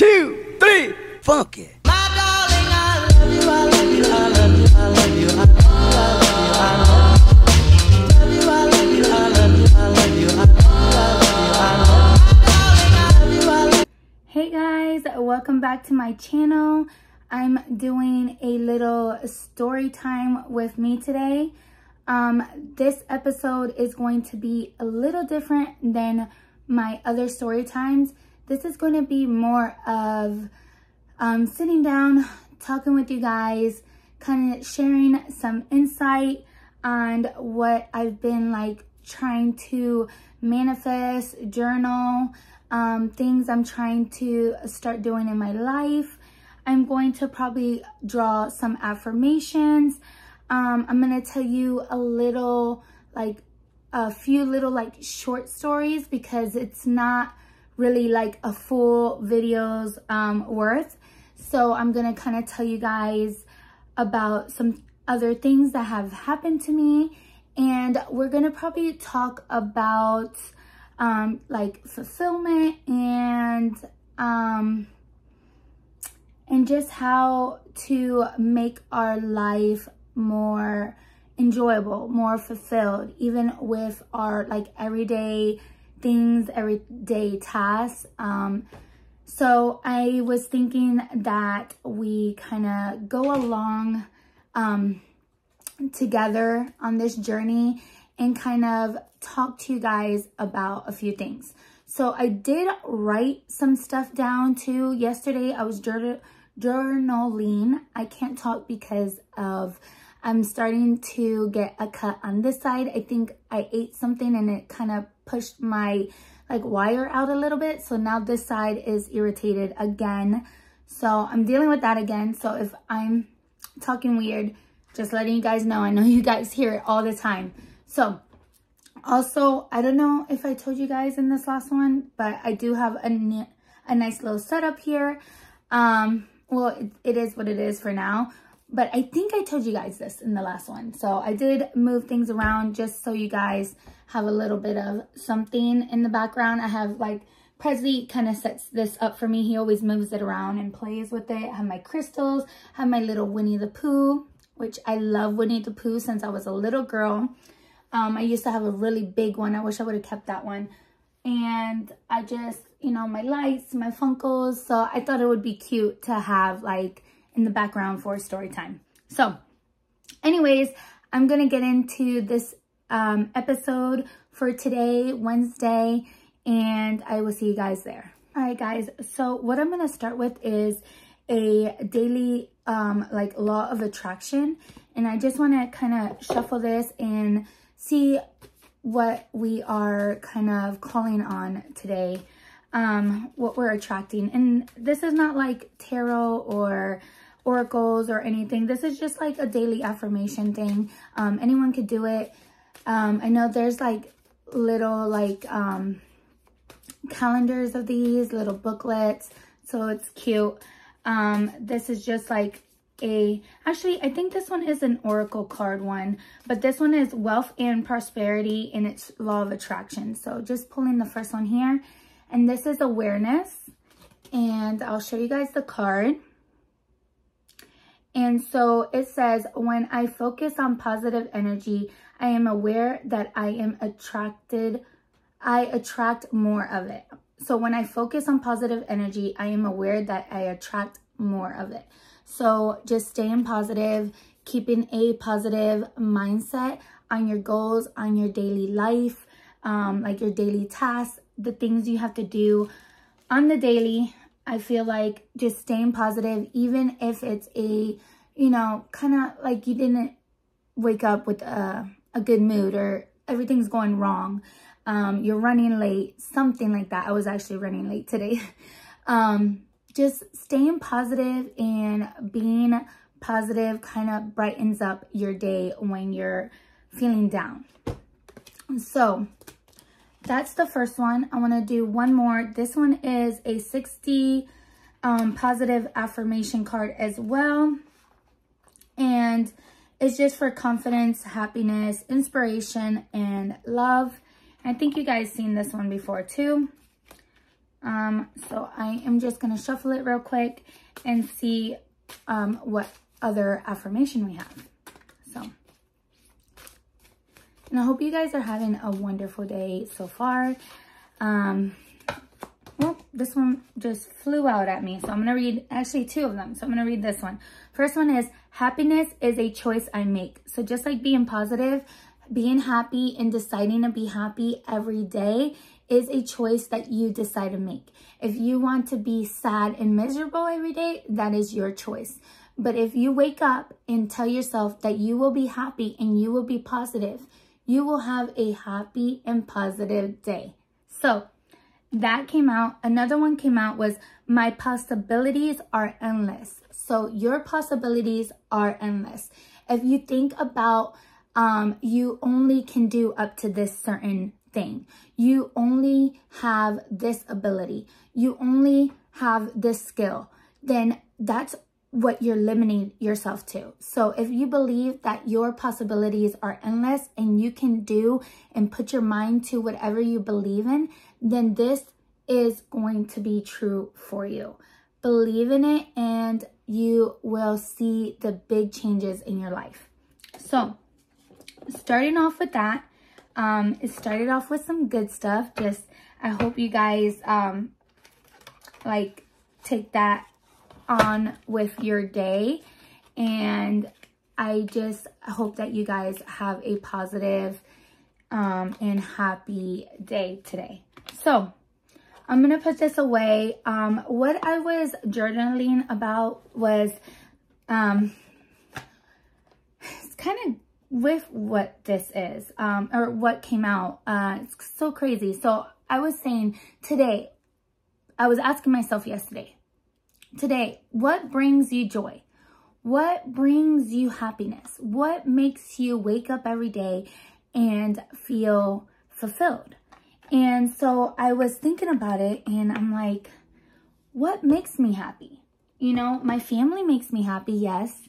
2, 3, funky. My darling, I love you, I love you, I love you, I love you, I love you, I love you, I love you, I love you, I love you, I love you. Hey guys, welcome back to my channel. I'm doing a little story time with me today. This episode is going to be a little different than my other story times. This is going to be more of sitting down, talking with you guys, kind of sharing some insight on what I've been like trying to manifest, journal, things I'm trying to start doing in my life. I'm going to probably draw some affirmations. I'm going to tell you a little, like a few little like short stories because it's not really like a full video's worth. So I'm going to kind of tell you guys about some other things that have happened to me. And we're going to probably talk about like fulfillment and just how to make our life more enjoyable, more fulfilled, even with our like everyday things, everyday tasks. So I was thinking that we kind of go along together on this journey and kind of talk to you guys about a few things. So I did write some stuff down too. Yesterday I was journaling. I can't talk because of I'm starting to get a cut on this side. I think I ate something and it kind of pushed my like wire out a little bit. So now this side is irritated again. So I'm dealing with that again. So if I'm talking weird, just letting you guys know. I know you guys hear it all the time. So also, I don't know if I told you guys in this last one, but I do have a nice little setup here. Well, it is what it is for now. But I think I told you guys this in the last one. So I did move things around just so you guys have a little bit of something in the background. I have like, Presley kind of sets this up for me. He always moves it around and plays with it. I have my crystals, I have my little Winnie the Pooh, which I love Winnie the Pooh since I was a little girl. I used to have a really big one. I wish I would have kept that one. And I just, you know, my lights, my Funkos. So I thought it would be cute to have like in the background for story time. So anyways, I'm going to get into this episode for today, Wednesday, and I will see you guys there. All right, guys. So what I'm going to start with is a daily like law of attraction. And I just want to kind of shuffle this and see what we are kind of calling on today, what we're attracting. And this is not like tarot or oracles or anything. This is just like a daily affirmation thing. Anyone could do it. I know there's like little like calendars of these, little booklets, so it's cute. This is just like actually I think this one is an oracle card one, but this one is wealth and prosperity and it's law of attraction. So just pulling the first one here, and this is awareness, and I'll show you guys the card. And so it says, when I focus on positive energy, I am aware that I attract more of it. So when I focus on positive energy, I am aware that I attract more of it. So just staying positive, keeping a positive mindset on your goals, on your daily life, like your daily tasks, the things you have to do on the daily. I feel like just staying positive, even if it's a, you know, kind of like you didn't wake up with a good mood or everything's going wrong. You're running late, something like that. I was actually running late today. Just staying positive and being positive kind of brightens up your day when you're feeling down. So that's the first one. I want to do one more. This one is a 60 positive affirmation card as well. And it's just for confidence, happiness, inspiration, and love. I think you guys seen this one before too. So I am just going to shuffle it real quick and see what other affirmation we have. So, and I hope you guys are having a wonderful day so far. Well, this one just flew out at me. So I'm going to read actually two of them. So I'm going to read this one. First one is, happiness is a choice I make. So just like being positive, being happy and deciding to be happy every day is a choice that you decide to make. If you want to be sad and miserable every day, that is your choice. But if you wake up and tell yourself that you will be happy and you will be positive, you will have a happy and positive day. So that came out. Another one came out was, my possibilities are endless. So your possibilities are endless. If you think about you only can do up to this certain thing. You only have this ability. You only have this skill. Then that's what you're limiting yourself to. So if you believe that your possibilities are endless and you can do and put your mind to whatever you believe in, then this is going to be true for you. Believe in it and you will see the big changes in your life. So starting off with that, it started off with some good stuff. Just, I hope you guys, like, take that on with your day. And I just hope that you guys have a positive, and happy day today. So I'm going to put this away. What I was journaling about was, it's kind of with what this is, or what came out. It's so crazy. So I was saying today, I was asking myself yesterday, today, what brings you joy? What brings you happiness? What makes you wake up every day and feel fulfilled? And so I was thinking about it and I'm like, what makes me happy? You know, my family makes me happy, yes.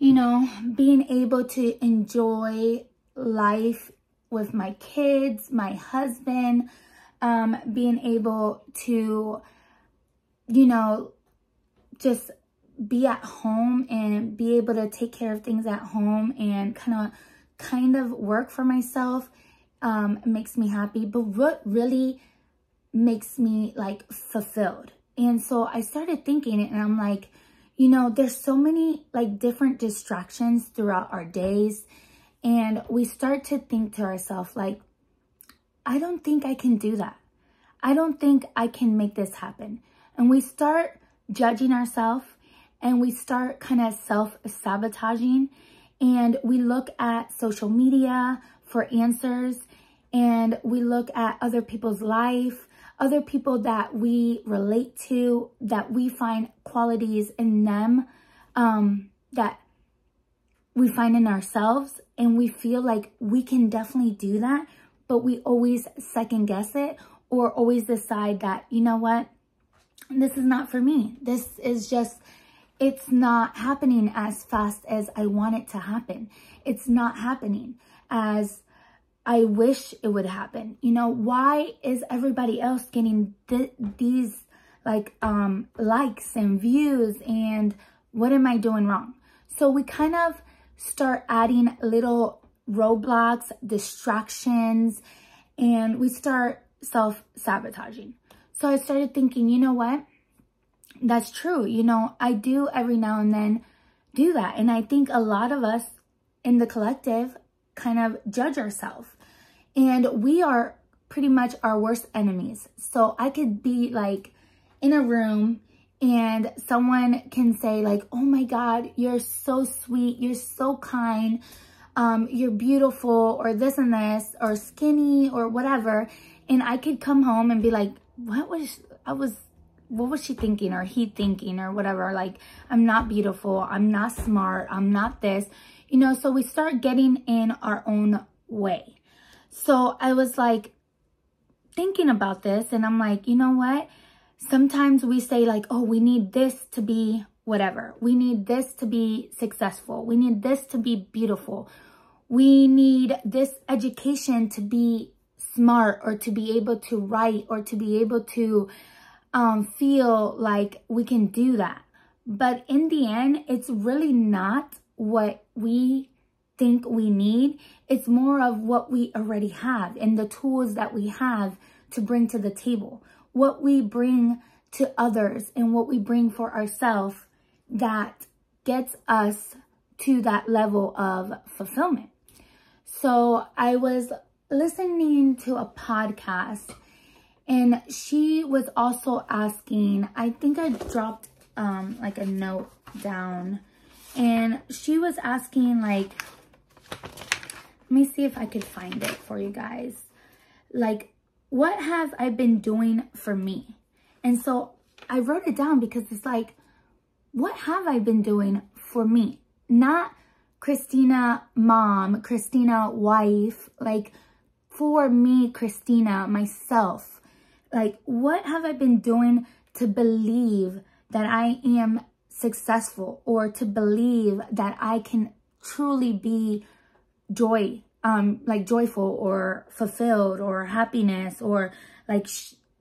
You know, being able to enjoy life with my kids, my husband, being able to, you know, just be at home and be able to take care of things at home and kind of work for myself, makes me happy. But what really makes me like fulfilled? And so I started thinking it and I'm like, you know, there's so many like different distractions throughout our days. And we start to think to ourselves like, I don't think I can do that. I don't think I can make this happen. And we start judging ourselves and we start kind of self-sabotaging. And we look at social media for answers and we look at other people's life, other people that we relate to, that we find qualities in them, that we find in ourselves, and we feel like we can definitely do that, but we always second guess it or always decide that, you know what, this is not for me. This is just, it's not happening as fast as I want it to happen. It's not happening as I wish it would happen. You know, why is everybody else getting these like likes and views, and what am I doing wrong? So we kind of start adding little roadblocks, distractions, and we start self-sabotaging. So I started thinking, you know what? That's true. You know, I do every now and then do that. And I think a lot of us in the collective kind of judge ourselves. And we are pretty much our worst enemies. So I could be like in a room and someone can say like, oh my God, you're so sweet. You're so kind. You're beautiful, or this and this, or skinny, or whatever. And I could come home and be like, what was she thinking, or he thinking, or whatever? Like, I'm not beautiful. I'm not smart. I'm not this, you know? So we start getting in our own way. So I was like thinking about this and I'm like, you know what? Sometimes we say like, oh, we need this to be whatever. We need this to be successful. We need this to be beautiful. We need this education to be smart or to be able to write or to be able to feel like we can do that. But in the end, it's really not what we think we need. It's more of what we already have and the tools that we have to bring to the table, what we bring to others and what we bring for ourselves that gets us to that level of fulfillment. So I was listening to a podcast, and she was also asking, I think I dropped like a note down, and she was asking, like, let me see if I could find it for you guys. Like, what have I been doing for me? And so I wrote it down because it's like, what have I been doing for me? Not Cristina mom, Cristina wife, like for me, Cristina, myself. Like, what have I been doing to believe that I am successful, or to believe that I can truly be joyful or fulfilled or happiness, or like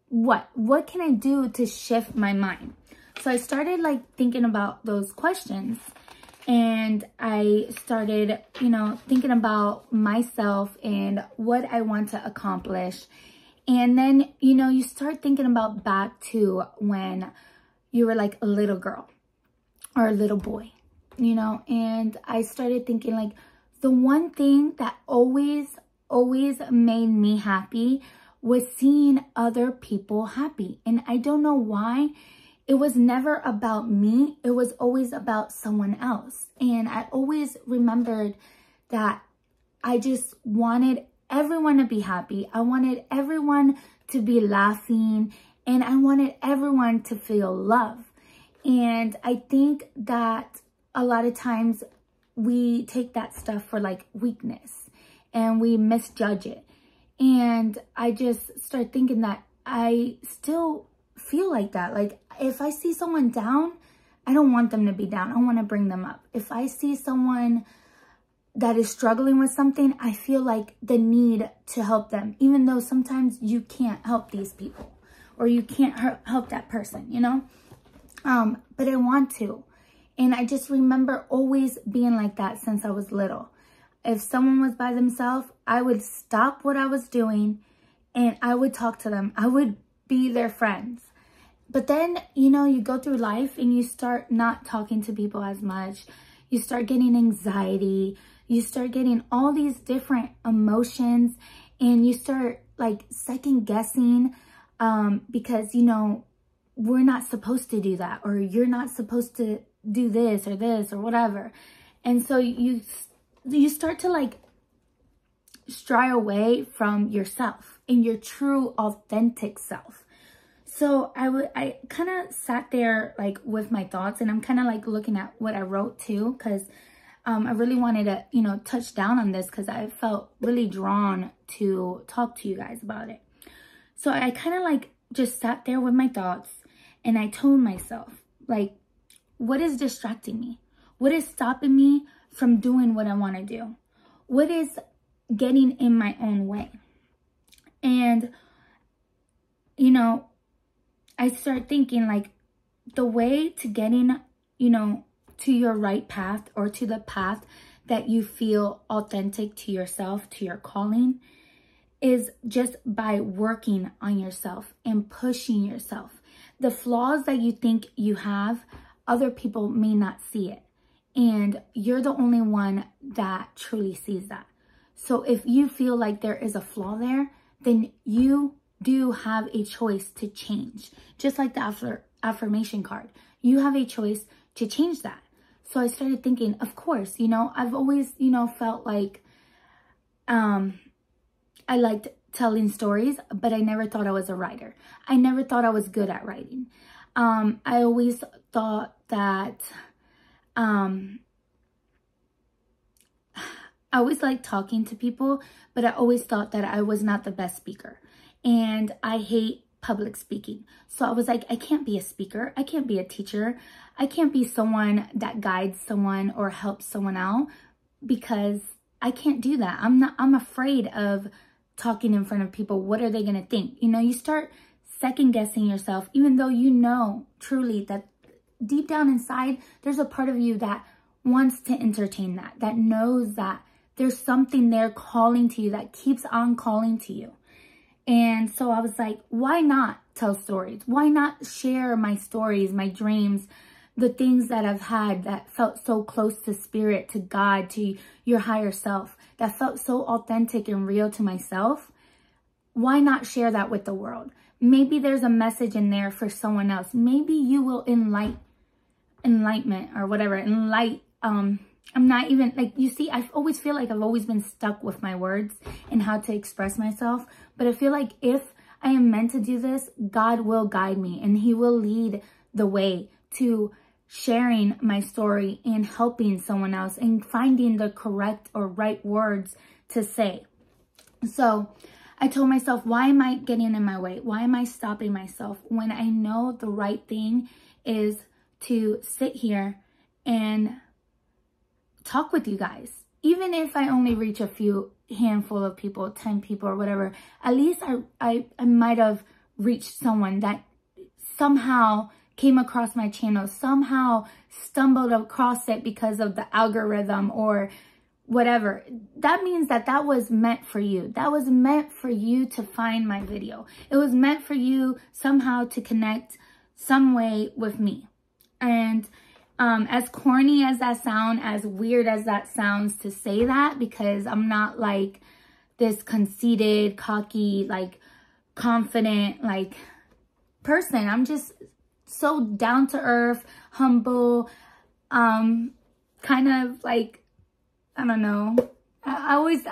what can I do to shift my mind? So I started like thinking about those questions, and I started, thinking about myself and what I want to accomplish. And then, you start thinking about back to when you were like a little girl or a little boy, and I started thinking like the one thing that always made me happy was seeing other people happy. And I don't know why. It was never about me. It was always about someone else. And I always remembered that I just wanted everyone to be happy. I wanted everyone to be laughing, and I wanted everyone to feel love. And I think that a lot of times we take that stuff for like weakness and we misjudge it. And I just start thinking that I still feel like that. Like, if I see someone down, I don't want them to be down. I want to bring them up. If I see someone that is struggling with something, I feel like the need to help them, even though sometimes you can't help these people or you can't help that person, but I want to. And I just remember always being like that since I was little. If someone was by themselves, I would stop what I was doing and I would talk to them. I would be their friends. But then, you go through life and you start not talking to people as much. You start getting anxiety. You start getting all these different emotions, and you start like second guessing because, we're not supposed to do that, or you're not supposed to do this or whatever. And so you start to like stray away from yourself and your true authentic self. So I kind of sat there like with my thoughts, and I'm kind of like looking at what I wrote too, because I really wanted to, touch down on this because I felt really drawn to talk to you guys about it. So I kind of like just sat there with my thoughts, and I told myself, like, what is distracting me? What is stopping me from doing what I want to do? What is getting in my own way? And, I start thinking like the way to getting, to your right path, or to the path that you feel authentic to yourself, to your calling, is just by working on yourself and pushing yourself. The flaws that you think you have, other people may not see it. And you're the only one that truly sees that. So if you feel like there is a flaw there, then you do have a choice to change. Just like the affirmation card. You have a choice to change that. So I started thinking, of course, I've always, felt like I liked telling stories, but I never thought I was a writer. I never thought I was good at writing. I always thought that I always liked talking to people, but I always thought that I was not the best speaker. And I hate public speaking. So I was like, I can't be a speaker. I can't be a teacher. I can't be someone that guides someone or helps someone out, because I can't do that. I'm afraid of talking in front of people. What are they going to think? You know, you start second guessing yourself, even though you know truly that deep down inside, there's a part of you that wants to entertain that, that knows that there's something there calling to you, that keeps on calling to you. And so I was like, why not tell stories? Why not share my stories, my dreams, the things that I've had that felt so close to spirit, to God, to your higher self, that felt so authentic and real to myself? Why not share that with the world? Maybe there's a message in there for someone else. Maybe you will enlightenment or whatever, I'm not even, like, you see, I always feel like I've always been stuck with my words and how to express myself. But I feel like if I am meant to do this, God will guide me and he will lead the way to sharing my story and helping someone else and finding the correct or right words to say. So I told myself, why am I getting in my way? Why am I stopping myself when I know the right thing is to sit here and talk with you guys? Even if I only reach a few handful of people, 10 people or whatever, at least I might have reached someone that somehow came across my channel, somehow stumbled across it because of the algorithm or whatever. That means that that was meant for you. That was meant for you to find my video. It was meant for you somehow to connect some way with me. And as corny as that sounds, as weird as that sounds to say that, because I'm not like this conceited, cocky, like confident, like person. I'm just so down to earth, humble, kind of like, I don't know. I always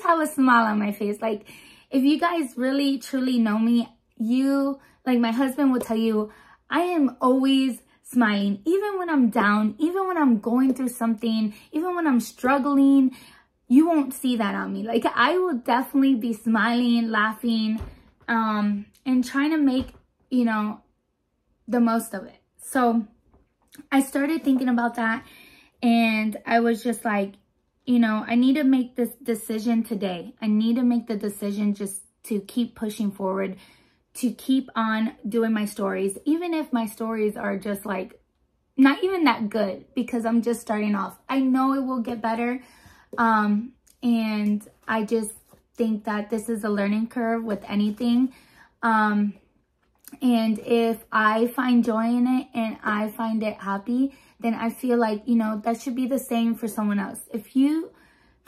have a smile on my face. Like, if you guys really truly know me, you, like my husband will tell you, I am always smiling, even when I'm down, even when I'm going through something, even when I'm struggling. You won't see that on me. Like, I will definitely be smiling, laughing, and trying to make, you know, the most of it. So I started thinking about that, and I was just like, you know, I need to make this decision today. I need to make the decision just to keep pushing forward, to keep on doing my stories, even if my stories are just like not even that good, because I'm just starting off. I know it will get better. And I just think that this is a learning curve with anything. And if I find joy in it and I find it happy, then I feel like, you know, that should be the same for someone else. If you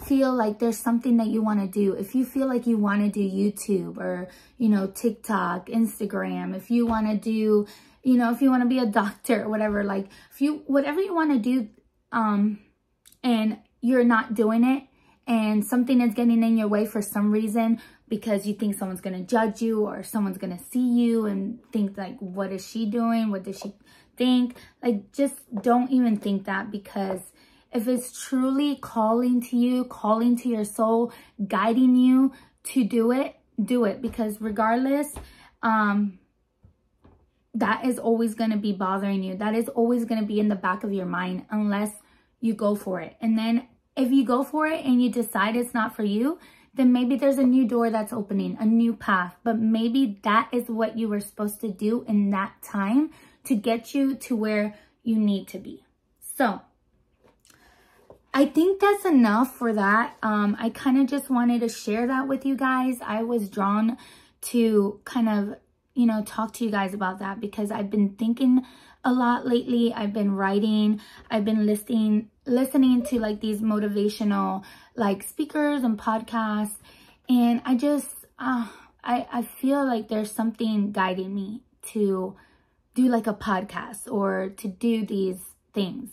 feel like there's something that you want to do, if you feel like you want to do YouTube or, you know, TikTok, Instagram, if you want to do, you know, if you want to be a doctor or whatever, like if you, whatever you want to do, and you're not doing it and something is getting in your way for some reason, because you think someone's going to judge you or someone's going to see you and think like, what is she doing? What does she think? Like, just don't even think that, because if it's truly calling to you, calling to your soul, guiding you to do it, do it. Because regardless, that is always going to be bothering you. That is always going to be in the back of your mind unless you go for it. And then if you go for it and you decide it's not for you, then maybe there's a new door that's opening, a new path. But maybe that is what you were supposed to do in that time to get you to where you need to be. So I think that's enough for that. I kind of just wanted to share that with you guys. I was drawn to kind of, you know, talk to you guys about that because I've been thinking a lot lately. I've been writing. I've been listening to like these motivational like speakers and podcasts. And I just, I feel like there's something guiding me to do like a podcast or to do these things.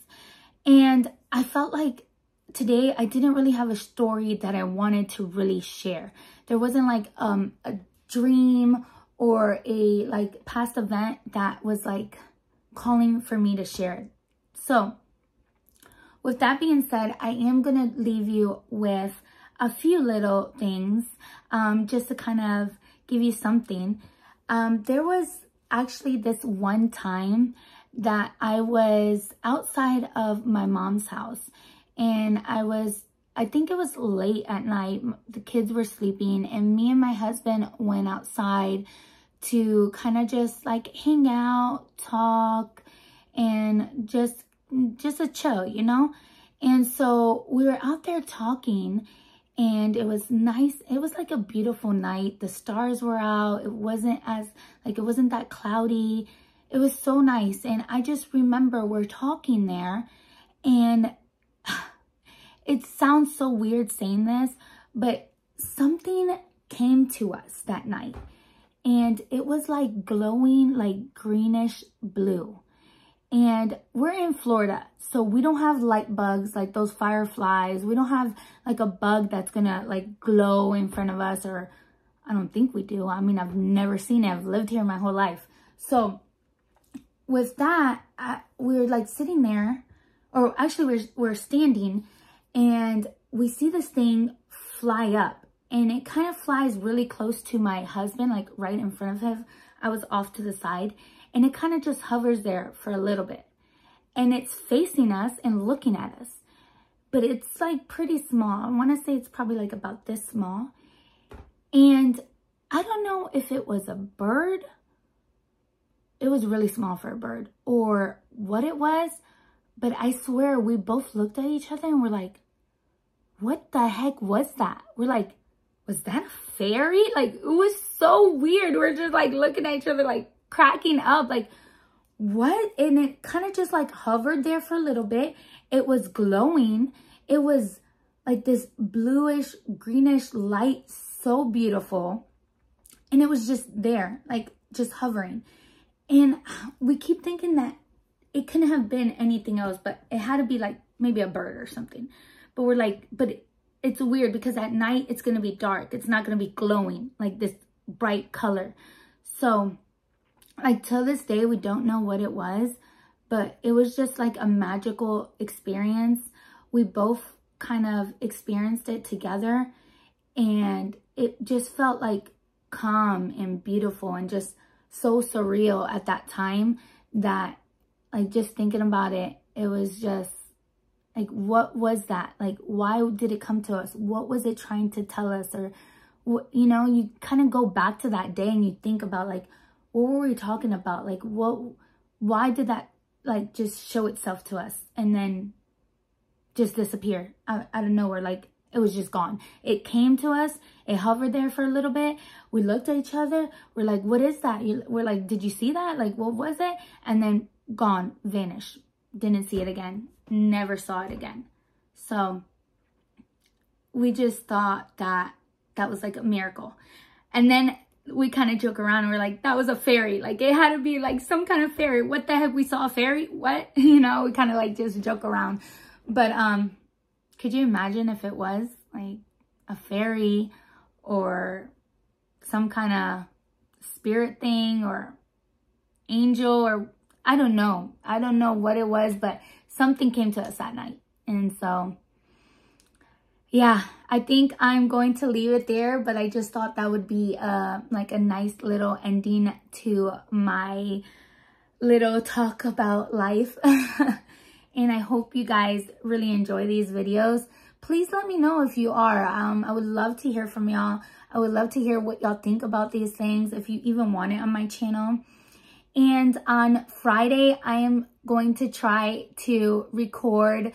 And I felt like today I didn't really have a story that I wanted to really share. There wasn't like a dream or a like past event that was like calling for me to share it. So with that being said, I am going to leave you with a few little things just to kind of give you something. There was actually this one time that I was outside of my mom's house and I was I think it was late at night. The kids were sleeping and me and my husband went outside to kind of just like hang out, talk, and just a chill, you know? And so we were out there talking and it was nice. It was like a beautiful night. The stars were out. It wasn't that cloudy. It was so nice. And I just remember we're talking there and it sounds so weird saying this, but something came to us that night and it was like glowing, like greenish blue. And we're in Florida, so we don't have light bugs like those fireflies. We don't have like a bug that's gonna like glow in front of us, or I don't think we do. I mean, I've never seen it. I've lived here my whole life. So with that, we were like sitting there, or actually we're standing, and we see this thing fly up. And it kind of flies really close to my husband, like right in front of him. I was off to the side. And it kind of just hovers there for a little bit. And it's facing us and looking at us. But it's like pretty small. I want to say it's probably like about this small. And I don't know if it was a bird. It was really small for a bird. Or what it was. But I swear we both looked at each other and we're like, what the heck was that? We're like, was that a fairy? Like, it was so weird. We're just like looking at each other like, cracking up, like, what? And it kind of just like hovered there for a little bit. It was glowing. It was like this bluish, greenish light, so beautiful. And it was just there, like just hovering. And we keep thinking that it couldn't have been anything else, but it had to be like maybe a bird or something. But we're like, it's weird because at night it's going to be dark. It's not going to be glowing like this bright color. So like till this day, we don't know what it was, but it was just like a magical experience. We both kind of experienced it together and it just felt like calm and beautiful and just so surreal at that time that like just thinking about it, it was just like, what was that? Like, why did it come to us? What was it trying to tell us? Or, you know, you kind of go back to that day and you think about like, what were we talking about? Like, why did that, like, just show itself to us and then just disappear out of nowhere? Like, it was just gone. It came to us. It hovered there for a little bit. We looked at each other. We're like, what is that? We're like, did you see that? Like, what was it? And then gone, vanished. Didn't see it again. Never saw it again. So we just thought that that was like a miracle. And then we kind of joke around and we're like, that was a fairy. Like, it had to be like some kind of fairy. What the heck? We saw a fairy? What? You know, we kind of like just joke around. But could you imagine if it was like a fairy or some kind of spirit thing or angel, or I don't know. I don't know what it was, but something came to us that night. And so yeah, I think I'm going to leave it there, but I just thought that would be like a nice little ending to my little talk about life. And I hope you guys really enjoy these videos. Please let me know if you are. I would love to hear from y'all. I would love to hear what y'all think about these things, if you even want it on my channel. And on Friday, I am going to try to record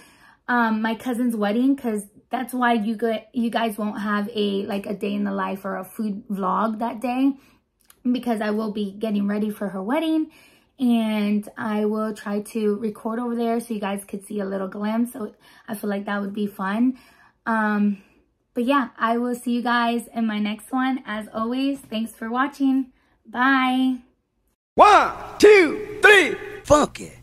my cousin's wedding, because that's why you guys won't have a day in the life or a food vlog that day, because I will be getting ready for her wedding, and I will try to record over there so you guys could see a little glimpse. So I feel like that would be fun. But yeah, I will see you guys in my next one. As always, thanks for watching. Bye. 1, 2, 3, funky.